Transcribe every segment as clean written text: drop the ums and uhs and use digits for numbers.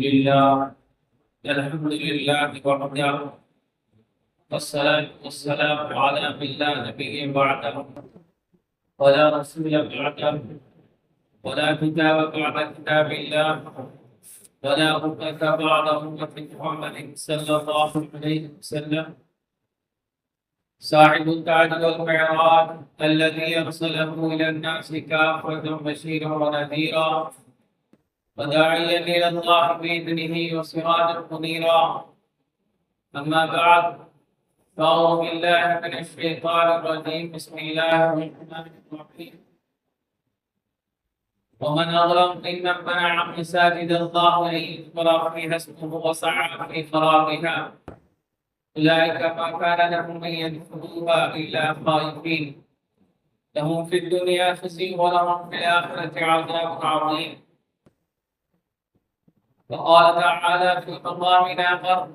لله الحمد لله وحده والصلاة والسلام على من لا نبي بعده ولا رسول بعده ولا كتاب بعد كتاب الله ولا أمة بعد أمة محمد صلى الله عليه وسلم صاحب التاج والمعراج الذي أرسله إلى الناس كافة بشيرا ونذيرا وداعيا إلى الله بإذنه وسراجا منيرا. أما بعد فأعوذ بالله من الشيطان الرجيم. بسم الله الرحمن الرحيم. ومن أظلم ممن منع مساجد الله أن يذكر فيها اسمه وسعى في خرابها أولئك ما كان لهم أن يدخلوها إلا خائفين لهم في الدنيا خزي ولهم في الآخرة عذاب عظيم. وقال تعالى في مقام آخر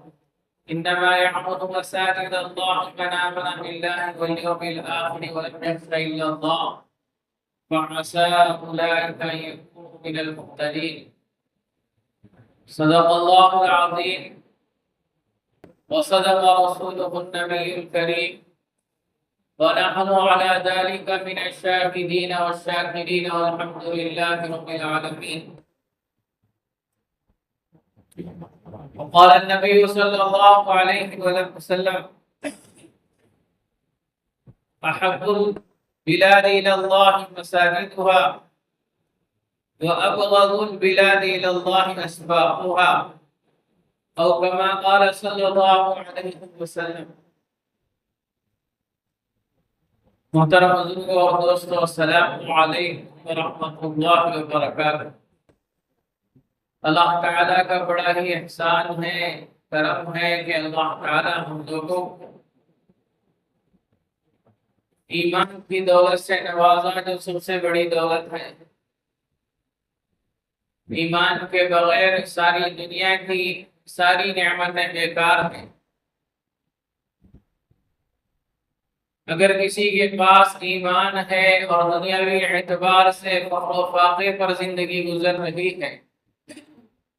إنما يعبد مساجد الله من آمن بالله واليوم الآخر ولم يخش إلا الله فعسى أولئك أن يكونوا من المهتدين. صدق الله العظيم وصدق رسوله النبي الكريم ونحن على ذلك من الشاهدين والشاكرين والحمد لله رب العالمين. وقال النبي صلى الله عليه وسلم أحب البلاد إلى الله مساجدها وأبغض البلاد إلى الله أسواقها أو كما قال صلى الله عليه وسلم. محترم حضور اور دوستو، السلام علیکم ورحمۃ اللہ وبرکاتہ. اللہ تعالیٰ کا بڑا ہی احسان ہے، کرم ہے کہ اللہ تعالیٰ ہم لوگوں کو ایمان کی دولت سے نوازا، جو سب سے بڑی دولت ہے. ایمان کے بغیر ساری دنیا کی ساری نعمتیں بیکار ہیں. اگر کسی کے پاس ایمان ہے اور دنیاوی اعتبار سے فخر و فاقے پر زندگی گزر رہی ہے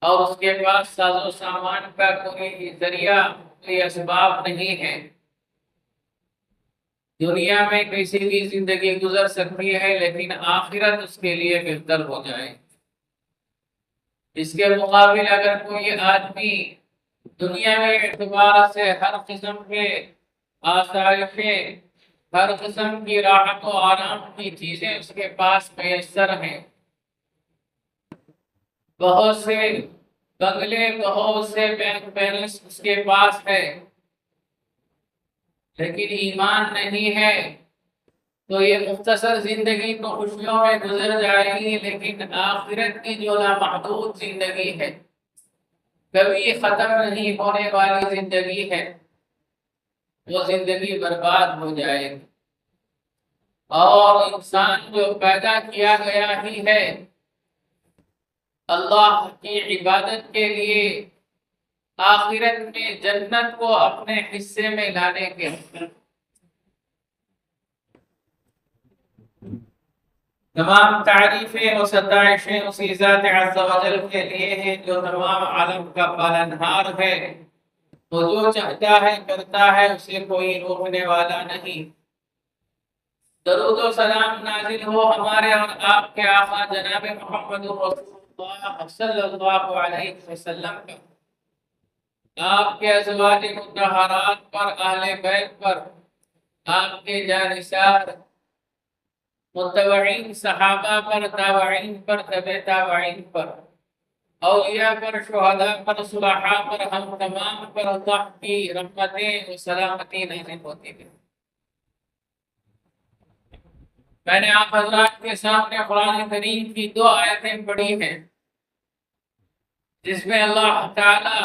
اور اس کے پاس ساز و سامان کا کوئی ذریعہ، کوئی اسباب نہیں ہے، دنیا میں کسی بھی زندگی گزر سکتی ہے لیکن آخرت اس کے لیے بہتر ہو جائے. اس کے مقابل اگر کوئی آدمی دنیاوی اعتبار سے ہر قسم کے آسائشیں، ہر قسم کی راحت و آرام کی چیزیں اس کے پاس میسر ہیں، بہت سے بنگلے، بہت سے بینک بیلنس اس کے پاس ہے، لیکن ایمان نہیں ہے، تو یہ مختصر زندگی تو خوشیوں میں گزر جائے گی، لیکن آخرت کی جو لامحدود زندگی ہے، کبھی ختم نہیں ہونے والی زندگی ہے، وہ زندگی برباد ہو جائے گی. اور انسان جو پیدا کیا گیا ہی ہے اللہ کی عبادت کے لیے، آخرت میں جنت کو اپنے حصے میں لانے کے تمام تعریفیں اور ستائشیں اسی ذات عز و جل کے لیے ہیں جو تمام عالم کا پالنہار ہے. وہ جو چاہتا ہے کرتا ہے، اسے کوئی روکنے والا نہیں. درود و سلام نازل ہو ہمارے اور آپ کے آقا جناب محمد رسول اللہ صلی اللہ علیہ وسلم کا، آپ کے ازواج مطہرات پر، اہل بیت پر، آپ کے جانثار متبعین صحابہ پر، تابعین پر، تبع تابعین پر، اولیاء پر، شہداء پر، صلحاء پر، ہم تمام پر اللہ کی رحمتیں و سلامتی نازل ہوتی ہیں. میں نے آپ حضرات کے سامنے قرآن کریم کی 2 آیتیں پڑھی ہیں جس میں اللہ تعالی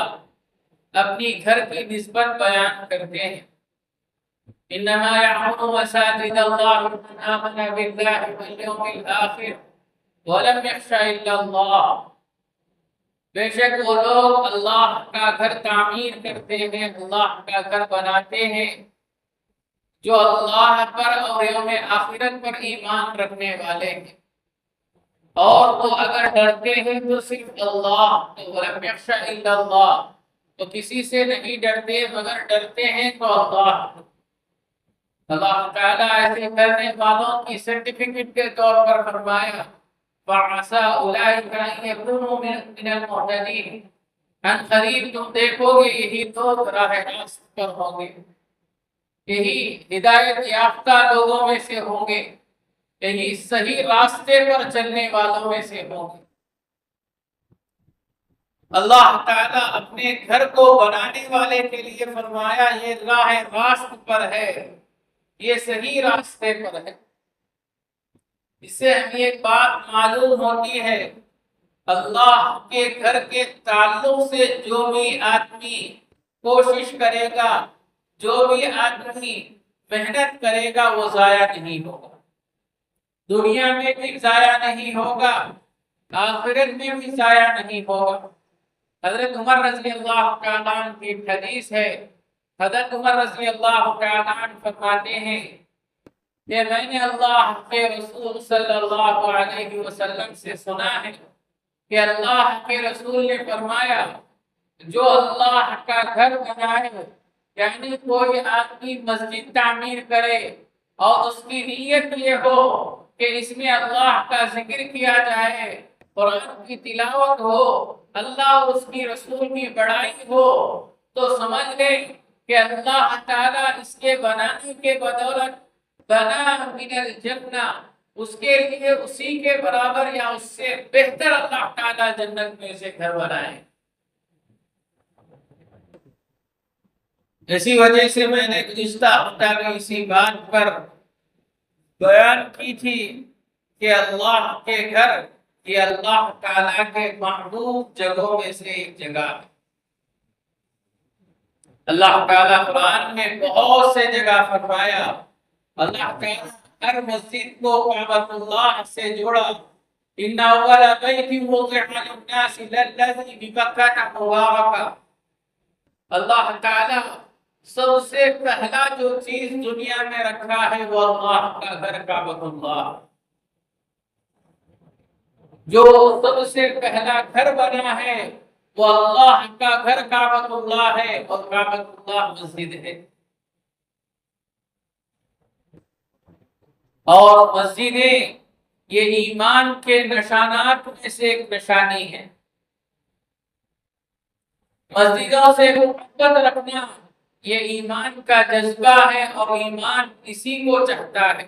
اپنی گھر کی نسبت بیان کرتے ہیں. انما يعمر مساجد الله من آمن بالله واليوم الآخر ولم يخش الا الله. بے شک وہ لوگ اللہ کا گھر تعمیر کرتے ہیں، اللہ کا گھر بناتے ہیں جو اللہ پر اور یوم آخرت پر ایمان رکھنے والے ہیں. اور وہ اگر ڈرتے ہیں تو صرف اللہ، وَلَمْ يَخْشَ إِلَّا اللَّهُ، تو کسی سے نہیں ڈرتے مگر ڈرتے ہیں تو اللہ۔ اللہ تعالیٰ ایسے کرنے والوں کی سرٹیفکیٹ کے طور پر فرمایا فَعَسَىٰ أُولَٰئِكَ أَن يَكُونُوا مِنَ الْمُهْتَدِينَ، ان قریب تم دیکھو گے یہی تو راہ راست پر ہوں گے، یہی ہدایت یافتہ لوگوں میں سے ہوں گے، یہی صحیح راستے پر چلنے والوں میں سے ہوں گے۔ اللہ تعالیٰ اپنے گھر کو بنانے والے کے لیے فرمایا یہ راہ راست پر ہے، یہ صحیح راستے پر ہے۔ اس سے ہمیں ایک بات معلوم ہوتی ہے، اللہ کے گھر کے تعلق سے جو بھی آدمی کوشش کرے گا، جو بھی آدمی محنت کرے گا وہ ضائع نہیں ہوگا، دنیا میں بھی ضائع نہیں ہوگا، آخرت میں بھی ضائع نہیں ہوگا۔ حضرت عمر رضی اللہ تعالیٰ عنہ کی حدیث ہے، حضرت عمر رضی اللہ تعالیٰ عنہ فرماتے ہیں کہ میں نے اللہ کے رسول صلی اللہ علیہ وسلم سے سنا ہے کہ اللہ کے رسول نے فرمایا جو اللہ کا گھر بنائے، یعنی کوئی آدمی مسجد تعمیر کرے اور اس کی نیت یہ ہو کہ اس میں اللہ کا ذکر کیا جائے، قرآن کی تلاوت ہو، اللہ اور اس کی رسول کی بڑائی ہو، تو سمجھ لے کہ اللہ تعالیٰ اس کے بنانے کے بدولت بنا من الجنہ، اس کے لیے اسی کے برابر یا اس سے بہتر اللہ تعالیٰ جنت میں سے گھر بنائے۔ اسی وجہ سے میں نے گزشتہ ہفتہ میں اسی بات پر بیان کی تھی کہ اللہ کے گھر یہ اللہ تعالیٰ کے محبوب جگہوں میں سے ایک جگہ ہے۔ اللہ تعالیٰ قرآن میں بہت سے جگہ فرمایا، اللہ تعالیٰ ہر مسجد کو کعبۃ اللہ سے جوڑا، ان اول بیت وضع للناس للذی ببکۃ مبارکہ۔ اللہ تعالیٰ سب سے پہلا جو چیز دنیا میں رکھا ہے وہ اللہ کا گھر کعبۃ اللہ، جو سب سے پہلا گھر بنا ہے وہ اللہ کا گھر کعبۃ اللہ ہے، اور کعبۃ اللہ مسجد ہے۔ اور مسجدیں یہ ایمان کے نشانات میں سے ایک نشانی ہے۔ مسجدوں سے محبت رکھنا یہ ایمان کا جذبہ ہے، اور ایمان اسی کو چاہتا ہے۔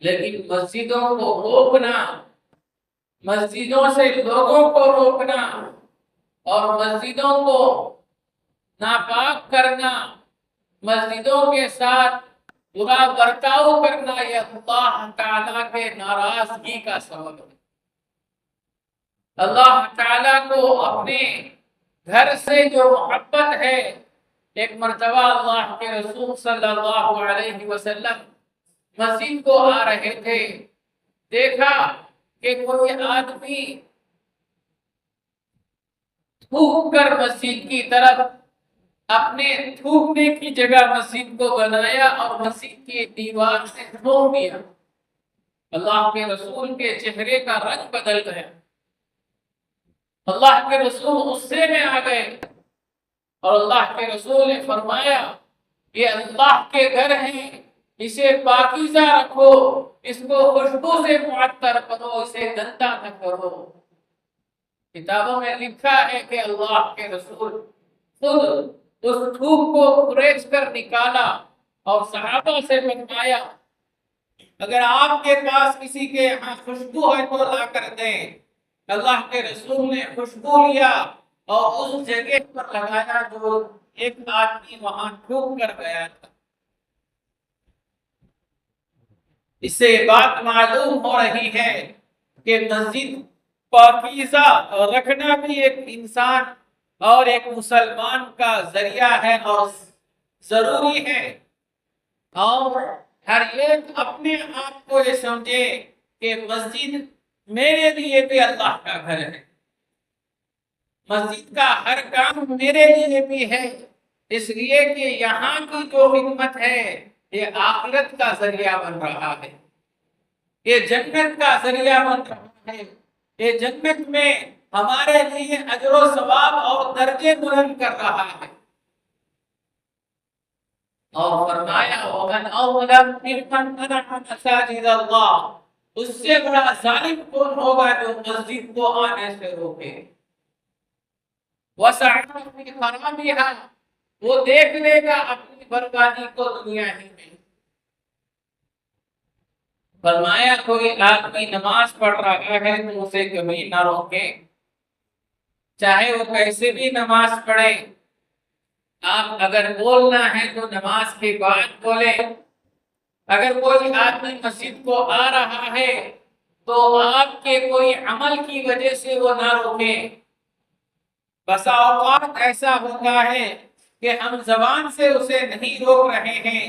لیکن مسجدوں کو روکنا، مسجدوں سے لوگوں کو روکنا اور مسجدوں کو ناپاک کرنا، مسجدوں کے ساتھ برا برتاؤ کرنا، یہ اللہ تعالیٰ کے ناراضگی کا سبب ہے۔ اللہ تعالیٰ کو اپنے گھر سے جو محبت ہے، ایک مرتبہ اللہ کے رسول صلی اللہ علیہ وسلم مسجد کو آ رہے تھے، دیکھا کہ کوئی آدمی تھوک کر مسجد کی طرف اپنے تھوکنے کی جگہ مسجد کو بنایا اور مسجد کی دیوار سے تھوک دیا۔ اللہ کے رسول کے چہرے کا رنگ بدل گیا، اللہ کے رسول غصے میں آ گئے، اور اللہ کے رسول نے فرمایا یہ اللہ کے گھر ہیں، اسے پاکیزہ رکھو، اس کو خوشبو سے معطر کرو، اسے گندا نہ کرو۔ کتابوں میں لکھا ہے کہ اللہ کے رسول خود اس تھوک کو کریچ کر نکالا اور صحابہ سے فرمایا اگر آپ کے پاس کسی کے یہاں خوشبو ہے تو لا کر دیں۔ اللہ کے رسول نے خوشبو لیا اور اس جگہ پر لگایا جو ایک آدمی وہاں تھوک کر گیا تھا۔ اس سے بات معلوم ہو رہی ہے کہ مسجد پاکیزہ رکھنا بھی ایک انسان اور ایک مسلمان کا ذریعہ ہے اور ضروری ہے، اور ہر ایک اپنے آپ کو یہ سمجھے کہ مسجد میرے لیے بھی اللہ کا گھر ہے، مسجد کا ہر کام میرے لیے بھی ہے، اس لیے کہ یہاں کی جو خدمت ہے یہ آخرت کا ذریعہ بن رہا ہے۔ یہ جنت کا ذریعہ بن رہا ہے، یہ جنت میں ہمارے لیے اجر و ثواب اور درجے بلند کر رہا ہے۔ اور فرمایا وَمَنْ أَظْلَمُ مِمَّن مَنَعَ مَسَاجِدَ اللَّهِ، اس سے بڑا ظالم کون ہوگا جو مسجد کو آنے سے روکے۔ وَسَعَى فِي خَرَابِهَا، وہ دیکھ لے گا اپنی بربادی کو دنیا ہی میں۔ فرمایا کوئی آدمی نماز پڑھ رہا ہے تو اسے کبھی نہ روکے، چاہے وہ کیسے بھی نماز پڑھے۔ آپ اگر بولنا ہے تو نماز کے بعد بولے۔ اگر کوئی آدمی مسجد کو آ رہا ہے تو آپ کے کوئی عمل کی وجہ سے وہ نہ روکے۔ بسا اوقات ایسا ہوتا ہے کہ ہم زبان سے اسے نہیں روک رہے ہیں،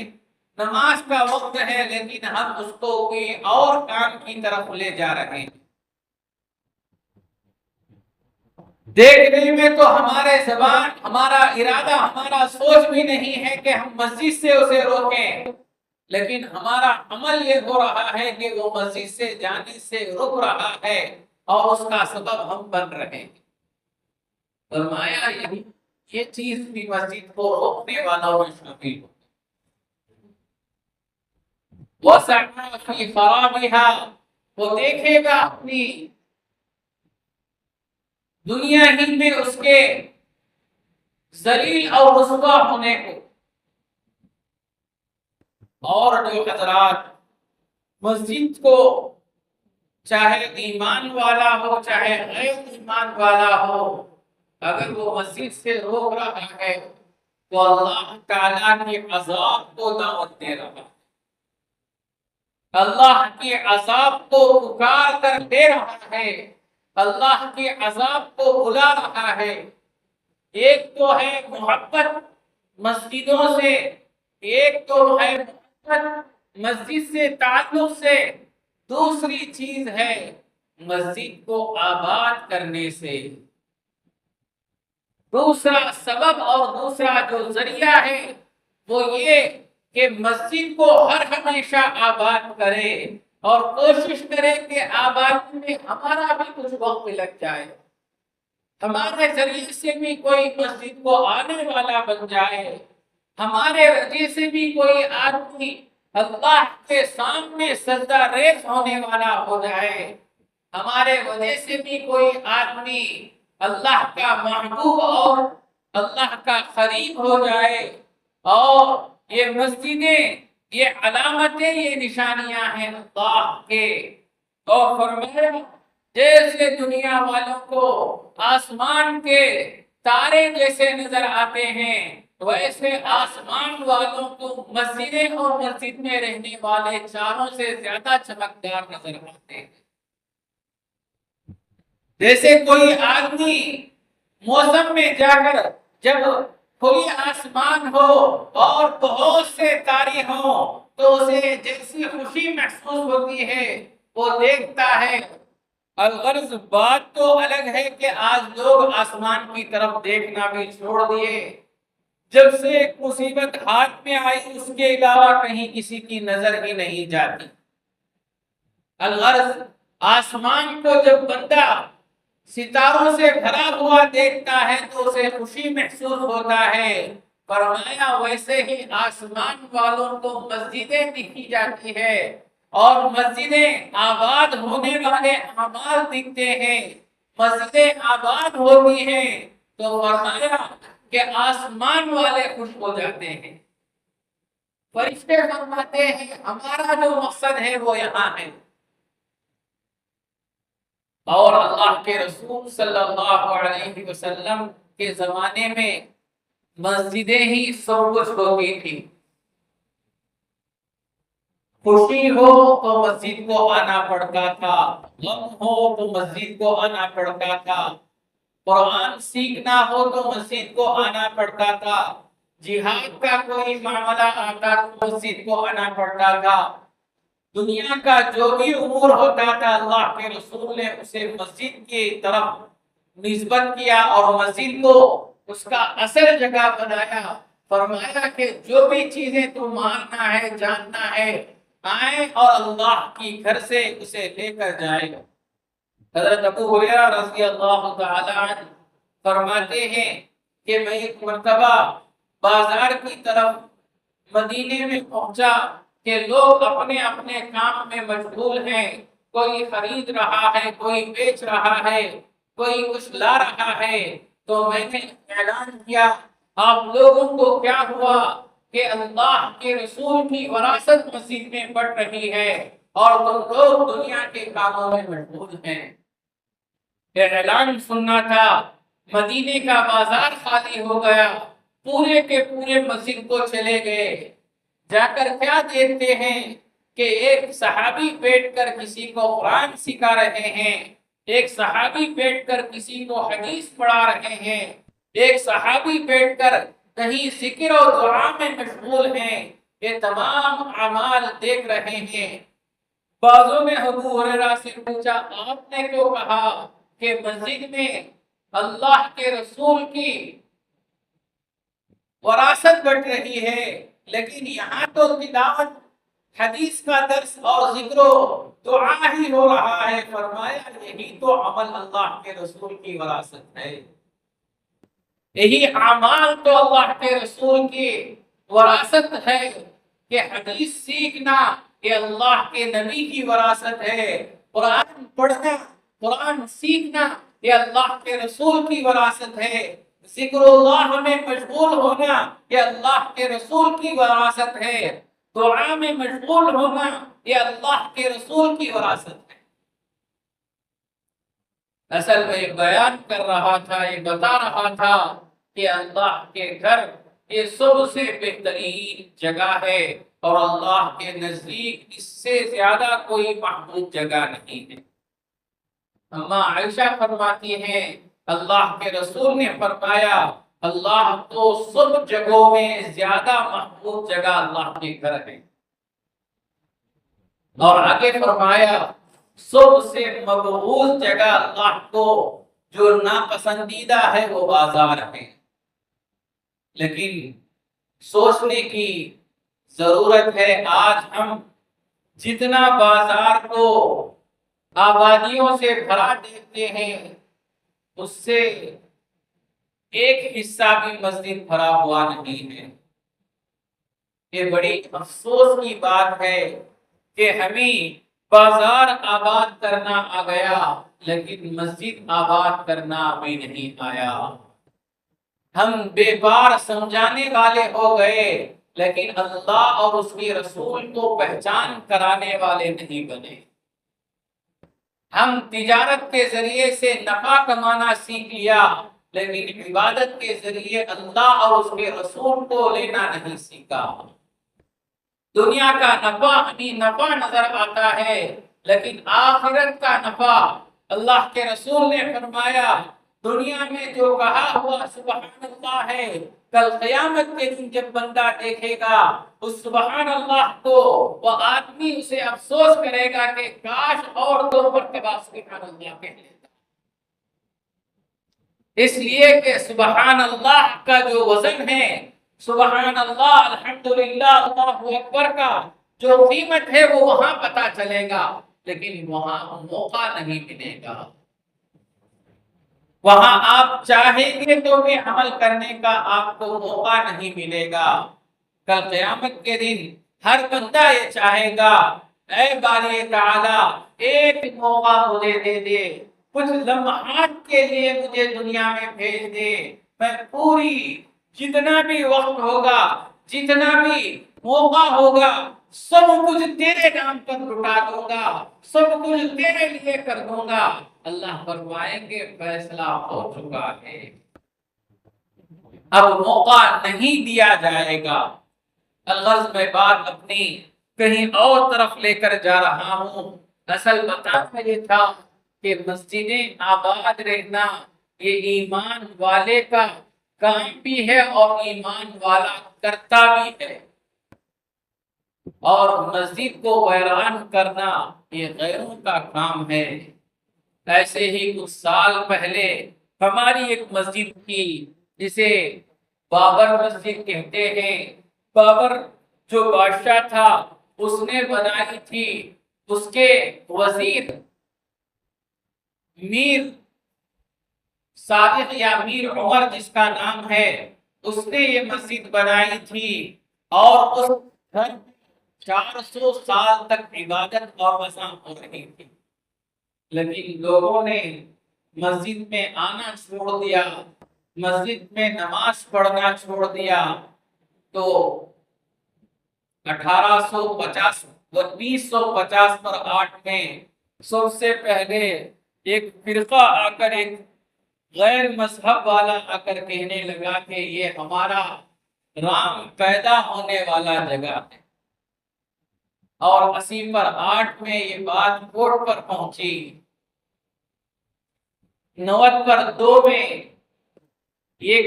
نماز کا وقت ہے لیکن ہم اس کو کوئی اور کام کی طرف لے جا رہے ہیں۔ دیکھنے میں تو ہمارے زبان، ہمارا ارادہ، ہمارا سوچ بھی نہیں ہے کہ ہم مسجد سے اسے روکیں، لیکن ہمارا عمل یہ ہو رہا ہے کہ وہ مسجد سے جانے سے رک رہا ہے اور اس کا سبب ہم بن رہے ہیں۔ فرمایا یہ چیز بھی مسجد کو روکنے والوں میں شامل ہو۔ وَسَعَى فِي خَرَابِهَا، وہ دیکھے گا اپنی دنیا ہی میں اس کے ذلیل اور رسوا ہونے کو۔ اور جو حضرات مسجد کو چاہے ایمان والا ہو چاہے غیر ایمان والا ہو، اگر وہ مسجد سے روک رہا ہے تو اللہ تعالیٰ کے عذاب کو دعوت دے رہا ہے، اللہ کے عذاب کو پکار کر دے رہا ہے، اللہ کے عذاب کو بلا رہا ہے۔ ایک تو ہے محبت مسجدوں سے، ایک تو ہے محبت مسجد سے تعلق سے، دوسری چیز ہے مسجد کو آباد کرنے سے۔ دوسرا سبب اور دوسرا جو ذریعہ ہے وہ یہ کہ مسجد کو ہر ہمیشہ آباد کرے اور کوشش کرے کہ آبادی میں ہمارا بھی کچھ وقت لگ جائے، ہمارے ذریعے سے بھی کوئی مسجد کو آنے والا بن جائے، ہمارے وجہ سے بھی کوئی آدمی اللہ کے سامنے سجدہ ریز ہونے والا ہو جائے، ہمارے وجہ سے بھی کوئی آدمی اللہ کا محبوب اور اللہ کا قریب ہو جائے۔ اور یہ مسجدیں، یہ علامتیں، یہ نشانیاں ہیں اللہ کے۔ اور فرمایا جیسے دنیا والوں کو آسمان کے تارے جیسے نظر آتے ہیں، ویسے آسمان والوں کو مسجدیں اور مسجد میں رہنے والے چاروں سے زیادہ چمکدار نظر آتے ہیں۔ جیسے کوئی آدمی موسم میں جا کر جب کھلی آسمان ہو اور بہت سے تارے ہوں تو اسے جیسی خوشی محسوس ہوتی ہے، وہ دیکھتا ہے۔ الغرض بات تو الگ ہے کہ آج لوگ آسمان کی طرف دیکھنا بھی چھوڑ دیے، جب سے ایک مصیبت ہاتھ میں آئی اس کے علاوہ کہیں کسی کی نظر ہی نہیں جاتی۔ الغرض آسمان کو جب بندہ ستاروں سے بھرا ہوا دیکھتا ہے تو اسے خوشی محسوس ہوتا ہے۔ فرمایا ویسے ہی آسمان والوں کو مسجدیں دکھی جاتی ہے اور مسجدیں آباد ہونے والے اعمال دکھتے ہیں، مسجدیں آباد ہوتی ہیں تو فرمایا کہ آسمان والے خوش ہو جاتے ہیں، فرشتے فرماتے ہیں ہمارا جو مقصد ہے وہ یہاں ہے۔ اور اللہ کے رسول صلی اللہ علیہ وسلم کے زمانے میں مسجدیں ہی سب کچھ ہوتی تھی۔ خوشی ہو تو مسجد کو آنا پڑتا تھا، غم ہو تو مسجد کو آنا پڑتا تھا، قرآن سیکھنا ہو تو مسجد کو آنا پڑتا تھا، جہاد کا کوئی معاملہ آتا تو مسجد کو آنا پڑتا تھا، دنیا کا جو بھی امور ہوتا تھا اللہ کے رسول نے اسے مسجد کی طرف نسبت کیا اور مسجد کو اس کا اصل جگہ بنایا۔ فرمایا کہ جو بھی چیزیں تم ماننا ہے، جاننا ہے، آئیں اور اللہ کی گھر سے اسے لے کر جائیں۔ حضرت ابو ہریرہ رضی اللہ تعالی عنہ فرماتے ہیں کہ میں ایک مرتبہ بازار کی طرف مدینے میں پہنچا کہ لوگ اپنے اپنے کام میں مشغول ہیں، کوئی خرید رہا ہے، کوئی بیچ رہا ہے، کوئی کچھ لا رہا ہے۔ تو میں نے اعلان کیا، آپ لوگوں کو کیا ہوا کہ اللہ کے رسول کی وراثت مسجد میں بڑھ رہی ہے اور تم لوگ دنیا کے کاموں میں مشغول ہیں۔ اعلان سننا تھا، مدینے کا بازار خالی ہو گیا، پورے کے پورے مسجد کو چلے گئے۔ جا کر کیا دیکھتے ہیں کہ ایک صحابی بیٹھ کر کسی کو قرآن سکھا رہے ہیں، ایک صحابی بیٹھ کر کسی کو حدیث پڑھا رہے ہیں، ایک صحابی بیٹھ کر کہیں ذکر و دعا میں مشغول ہیں۔ یہ تمام اعمال دیکھ رہے ہیں۔ بعضوں نے ابو ہریرہ سے پوچھا، آپ نے کیوں کہا کہ مسجد میں اللہ کے رسول کی وراثت بڑھ رہی ہے، لیکن یہاں تو تلاوت حدیث کا درس اور ذکر و دعا ہی ہو رہا ہے؟ فرمایا یہی تو عمل اللہ کے رسول کی وراثت ہے، یہی اعمال تو اللہ کے رسول کی وراثت ہے کہ حدیث سیکھنا یہ اللہ کے نبی کی وراثت ہے، قرآن پڑھنا، قرآن سیکھنا یہ اللہ کے رسول کی وراثت ہے، ذکر اللہ میں مشغول ہونا یہ اللہ کے رسول کی وراثت ہے، دعا میں مشغول ہونا یہ اللہ کے رسول کی وراثت ہے۔ اصل میں بیان کر رہا تھا، یہ بتا رہا تھا کہ اللہ کے گھر یہ سب سے بہترین جگہ ہے اور اللہ کے نزدیک اس سے زیادہ کوئی محبوب جگہ نہیں ہے۔ اما عائشہ فرماتی ہیں اللہ کے رسول نے فرمایا اللہ تو سب جگہوں میں زیادہ محبوب جگہ اللہ کے گھر ہے، اور آگے فرمایا سب سے مبغوض جگہ اللہ کو جو ناپسندیدہ ہے وہ بازار ہے۔ لیکن سوچنے کی ضرورت ہے، آج ہم جتنا بازار کو آبادیوں سے بھرا دیکھتے ہیں اس سے ایک حصہ بھی مسجد بھرا ہوا نہیں ہے۔ یہ بڑی افسوس کی بات ہے کہ ہمیں بازار آباد کرنا آ گیا لیکن مسجد آباد کرنا ابھی نہیں آیا۔ ہم بے بار سمجھانے والے ہو گئے لیکن اللہ اور اس کے رسول کو پہچان کرانے والے نہیں بنے۔ ہم تجارت کے ذریعے سے نفع کمانا سیکھ لیا لیکن عبادت کے ذریعے اللہ اور اس کے رسول کو لینا نہیں سیکھا۔ دنیا کا نفع ہمیں نفع نظر آتا ہے لیکن آخرت کا نفع، اللہ کے رسول نے فرمایا دنیا میں جو کہا ہوا سبحان اللہ ہے، کل قیامت کے دن جب بندہ دیکھے گا اس سبحان اللہ کو، وہ آدمی اسے افسوس کرے گا کہ کاش اور 2 مرتبہ سبحان اللہ کہہ لیتا۔ اس لیے کہ سبحان اللہ کا جو وزن ہے، سبحان اللہ الحمدللہ اللہ اکبر کا جو قیمت ہے وہ وہاں پتہ چلے گا، لیکن وہاں موقع نہیں ملے گا۔ وہاں آپ چاہیں گے تو بھی عمل کرنے کا آپ کو موقع نہیں ملے گا۔ کل قیامت کے دن ہر بندہ یہ چاہے گا اے باری تعالی ایک موقع مجھے دے دے، کچھ لمحات کے لیے مجھے دنیا میں بھیج دے، میں پوری جتنا بھی وقت ہوگا، جتنا بھی موقع ہوگا، سب کچھ تیرے نام پر لٹا دوں گا، سب کچھ تیرے لیے کر دوں گا۔ اللہ فرمائیں گے فیصلہ ہو چکا ہے، اب موقع نہیں دیا جائے گا۔ الغرض میں بات اپنی کہیں اور طرف لے کر جا رہا ہوں۔ اصل بتانا یہ تھا کہ مسجدیں آباد رہنا یہ ایمان والے کا کام بھی ہے اور ایمان والا کرتا بھی ہے، اور مسجد کو ویران کرنا یہ غیروں کا کام ہے۔ ایسے ہی کچھ سال پہلے ہماری ایک مسجد تھی جسے بابر مسجد کہتے ہیں۔ بابر جو بادشاہ تھا اس نے بنائی تھی، اس کے وزیر میر صادق یا میر عمر جس کا نام ہے، اس نے یہ مسجد بنائی تھی، اور اس گھر 400 سال تک عبادت اور اذان ہو رہی تھی، لیکن لوگوں نے مسجد میں آنا چھوڑ دیا، مسجد میں نماز پڑھنا چھوڑ دیا۔ تو 1950 میں سب سے پہلے ایک فرقہ آ کر، ایک غیر مذہب والا آ کر کہنے لگا کہ یہ ہمارا رام پیدا ہونے والا جگہ ہے، اور 80 پر 8 میں یہ بات کورٹ پر پہنچی۔ 90 پر 2 میں ایک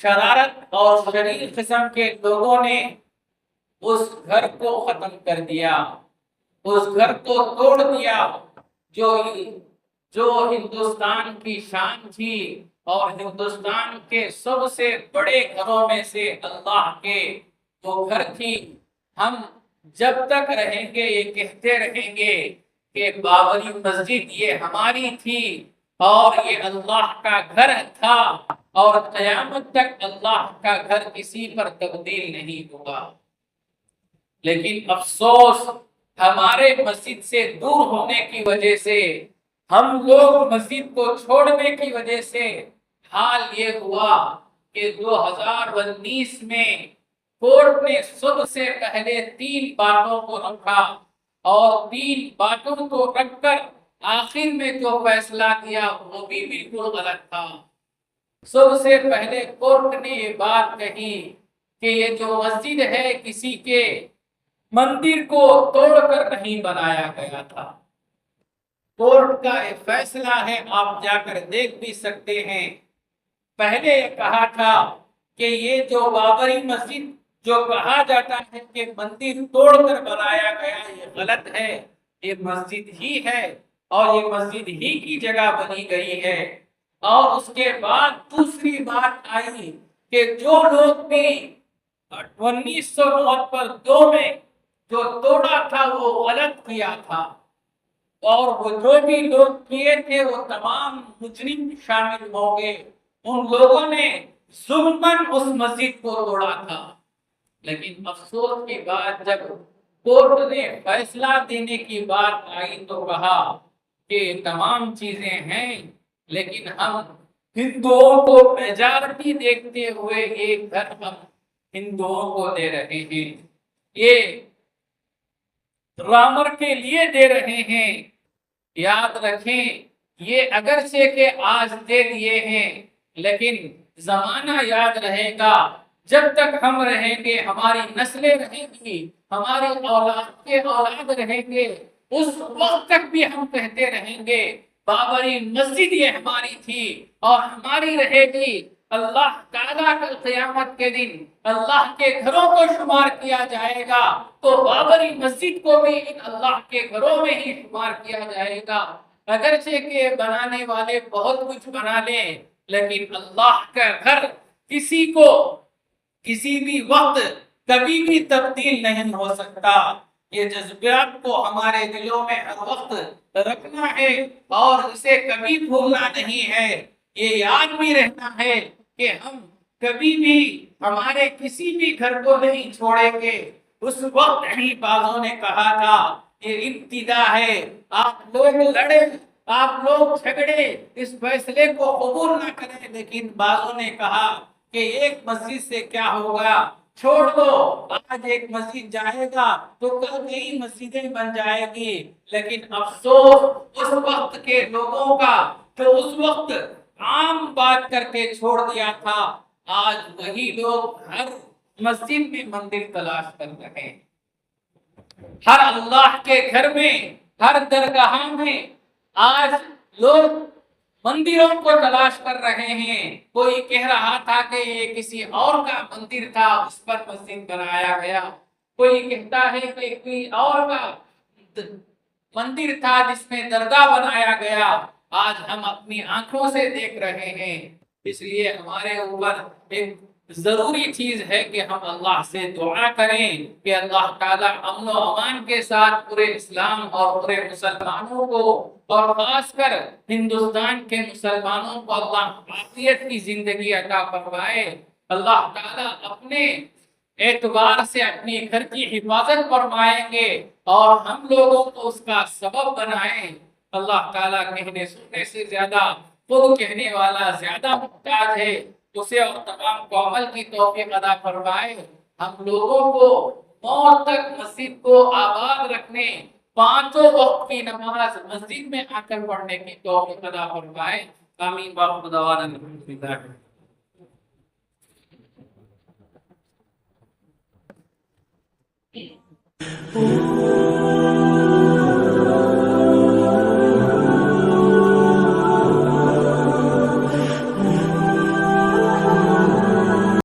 شرارت اور شریر قسم کے لوگوں نے اس گھر کو ختم کر دیا، اس گھر کو توڑ دیا، جو ہندوستان کی شان تھی، اور ہندوستان کے سب سے بڑے گھروں میں سے اللہ کے وہ گھر تھی۔ ہم جب تک رہیں گے یہ کہتے رہیں گے کہ بابری مسجد یہ ہماری تھی، اور یہ اللہ کا گھر تھا، اور قیامت تک اللہ کا گھر کسی پر تبدیل نہیں ہوگا۔ لیکن افسوس، ہمارے مسجد سے دور ہونے کی وجہ سے، ہم لوگ مسجد کو چھوڑنے کی وجہ سے حال یہ ہوا کہ 2019 میں کورٹ نے سب سے پہلے 3 باتوں کو رکھا، اور 3 باتوں کو رکھ کر آخر میں جو فیصلہ دیا وہ بھی بالکل غلط تھا۔ سب سے پہلے کورٹ نے یہ بات کہی کہ یہ جو مسجد ہے کسی کے مندر کو توڑ کر نہیں بنایا گیا تھا۔ کورٹ کا ایک فیصلہ ہے، آپ جا کر دیکھ بھی سکتے ہیں۔ پہلے یہ کہا تھا کہ یہ جو بابری مسجد جو کہا جاتا ہے کہ مندر توڑ کر بنایا گیا، یہ غلط ہے، یہ مسجد ہی ہے، اور یہ مسجد ہی کی جگہ بنی گئی ہے۔ اور اس کے بعد دوسری بات آئی کہ جو لوگ بھی 1992 میں جو توڑا تھا وہ غلط کیا تھا، اور وہ جو بھی لوگ کیے تھے وہ تمام مجرم شامل ہوں گے۔ ان لوگوں نے ظلماً اس مسجد کو توڑا تھا، لیکن افسوس کی بات جب کورٹ نے فیصلہ دینے کی بات آئی تو کہا کہ تمام چیزیں ہیں، لیکن ہم ہندوؤں کو میجارٹی دیکھتے ہوئے ایک گھر ہم ہندوؤں کو دے رہے ہیں، یہ رامر کے لیے دے رہے ہیں۔ یاد رکھیں، یہ اگرچہ کہ آج دے دیے ہیں، لیکن زمانہ یاد رہے گا، جب تک ہم رہیں گے، ہماری نسلیں رہیں گی، ہماری اولاد کے اولاد رہیں گے، اس وقت تک بھی ہم کہتے رہیں گے بابری مسجد یہ ہماری تھی اور ہماری رہے گی۔ اللہ تعالیٰ کل قیامت کے دن اللہ کے گھروں کو شمار کیا جائے گا تو بابری مسجد کو بھی ان اللہ کے گھروں میں ہی شمار کیا جائے گا۔ اگرچہ کہ بنانے والے بہت کچھ بنا لیں، لیکن اللہ کا گھر کسی کو کسی بھی وقت کبھی بھی تبدیل نہیں ہو سکتا۔ یہ جذبات کو ہمارے دلوں میں ہر وقت رکھنا ہے اور اسے کبھی بھولنا نہیں ہے۔ یہ یاد بھی رہنا ہے کہ ہم کبھی بھی ہمارے کسی بھی گھر کو نہیں چھوڑیں گے۔ اس وقت ہی بعضوں نے کہا تھا یہ ابتدا ہے، آپ لوگ لڑے، آپ لوگ جھگڑے، اس فیصلے کو قبول نہ کریں، لیکن بعضوں نے کہا کہ ایک مسجد سے کیا ہوگا، چھوڑ دو، آج ایک مسجد جائے گا تو کل کئی مسجدیں بن جائے گی۔ لیکن افسوس اس وقت کے لوگوں کا جو اس وقت عام بات کر کے چھوڑ دیا تھا، آج وہی لوگ ہر مسجد میں مندر تلاش کر رہے ہیں، ہر اللہ کے گھر میں، ہر درگاہ میں آج لوگ مندروں کو تلاش کر رہے ہیں۔ کوئی کہہ رہا تھا کہ یہ کسی اور کا مندر تھا، اس پر مسجد بنایا گیا، کوئی کہتا ہے کہ کوئی اور کا مندر تھا جس میں درگاہ بنایا گیا۔ آج ہم اپنی آنکھوں سے دیکھ رہے ہیں، اس لیے ہمارے اوپر ایک ضروری چیز ہے کہ ہم اللہ سے دعا کریں کہ اللہ تعالیٰ امن و امان کے ساتھ پورے اسلام اور پورے مسلمانوں کو اور خاص کر ہندوستان کے مسلمانوں کو اللہ عافیت کی زندگی عطا فرمائے۔ اللہ تعالیٰ اپنے اعتبار سے اپنی گھر کی حفاظت فرمائیں گے اور ہم لوگوں کو اس کا سبب بنائیں۔ اللہ تعالیٰ کہنے سننے سے زیادہ خود کہنے والا زیادہ محتاج ہے، اسے اور تمام کو عمل کی توفیق عطا فرمائے۔ ہم لوگوں کو موت تک مسجد کو آباد رکھنے، پانچوں وقت کی نماز مسجد میں آ کر پڑھنے کی توفیق عطا فرمائے۔ آمین وآخر دعوانا الحمدللہ۔ Oh